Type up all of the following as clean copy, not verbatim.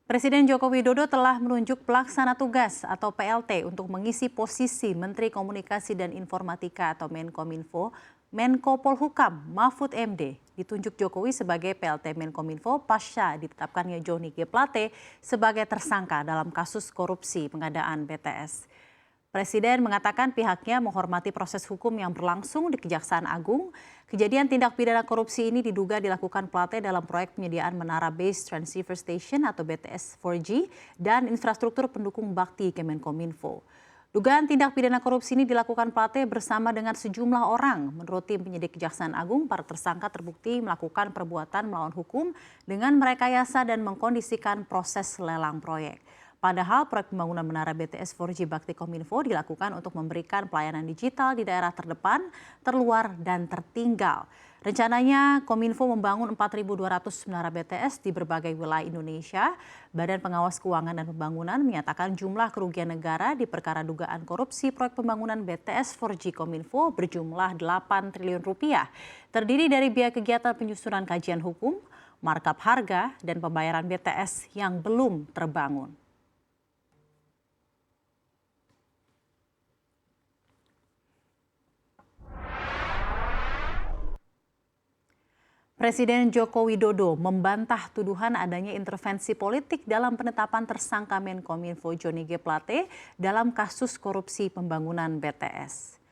Presiden Joko Widodo telah menunjuk pelaksana tugas atau PLT untuk mengisi posisi Menteri Komunikasi dan Informatika atau Menkominfo, Menko Polhukam Mahfud MD ditunjuk Jokowi sebagai PLT Menkominfo pasca ditetapkannya Johnny G. Plate sebagai tersangka dalam kasus korupsi pengadaan BTS. Presiden mengatakan pihaknya menghormati proses hukum yang berlangsung di Kejaksaan Agung. Kejadian tindak pidana korupsi ini diduga dilakukan Plate dalam proyek penyediaan Menara Base Transceiver Station atau BTS 4G dan infrastruktur pendukung bakti Kemenkominfo. Dugaan tindak pidana korupsi ini dilakukan Plate bersama dengan sejumlah orang. Menurut tim penyidik Kejaksaan Agung, para tersangka terbukti melakukan perbuatan melawan hukum dengan merekayasa dan mengkondisikan proses lelang proyek. Padahal proyek pembangunan Menara BTS 4G Bakti Kominfo dilakukan untuk memberikan pelayanan digital di daerah terdepan, terluar, dan tertinggal. Rencananya Kominfo membangun 4.200 menara BTS di berbagai wilayah Indonesia. Badan Pengawas Keuangan dan Pembangunan menyatakan jumlah kerugian negara di perkara dugaan korupsi proyek pembangunan BTS 4G Kominfo berjumlah 8 triliun rupiah. Terdiri dari biaya kegiatan penyusunan kajian hukum, markup harga, dan pembayaran BTS yang belum terbangun. Presiden Joko Widodo membantah tuduhan adanya intervensi politik dalam penetapan tersangka Menkominfo Johnny G. Plate dalam kasus korupsi pembangunan BTS.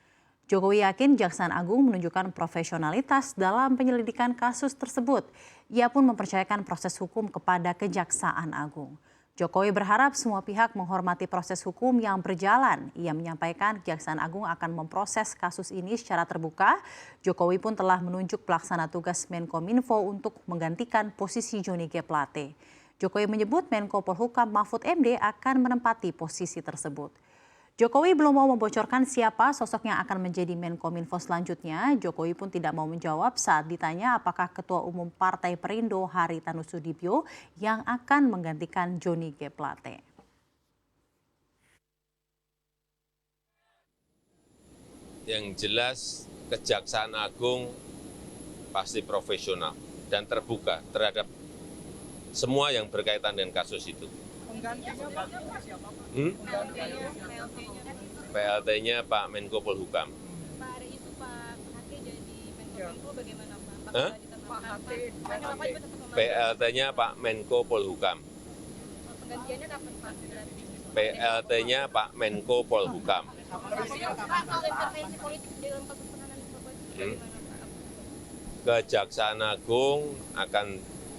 Jokowi yakin Kejaksaan Agung menunjukkan profesionalitas dalam penyelidikan kasus tersebut. Ia pun mempercayakan proses hukum kepada Kejaksaan Agung. Jokowi berharap semua pihak menghormati proses hukum yang berjalan. Ia menyampaikan Kejaksaan Agung akan memproses kasus ini secara terbuka. Jokowi pun telah menunjuk pelaksana tugas Menkominfo untuk menggantikan posisi Johnny G. Plate. Jokowi menyebut Menko Polhukam Mahfud MD akan menempati posisi tersebut. Jokowi belum mau membocorkan siapa sosok yang akan menjadi Menkominfo selanjutnya. Jokowi pun tidak mau menjawab saat ditanya apakah Ketua Umum Partai Perindo Haritanu Sudibyo yang akan menggantikan Johnny G. Plate. Yang jelas Kejaksaan Agung pasti profesional dan terbuka terhadap semua yang berkaitan dengan kasus itu. PLT-nya Pak Menko Polhukam. Pak hari itu Pak Hati jadi Menko bagaimana Pak? PLT-nya Pak Menko Polhukam. Penggantiannya kapan Pak? PLT-nya Pak Menko Polhukam. Pak soal intervensi politik dalam kasus penanganan bagaimana Pak? Kejaksaan Agung akan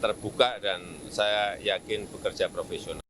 terbuka dan saya yakin bekerja profesional.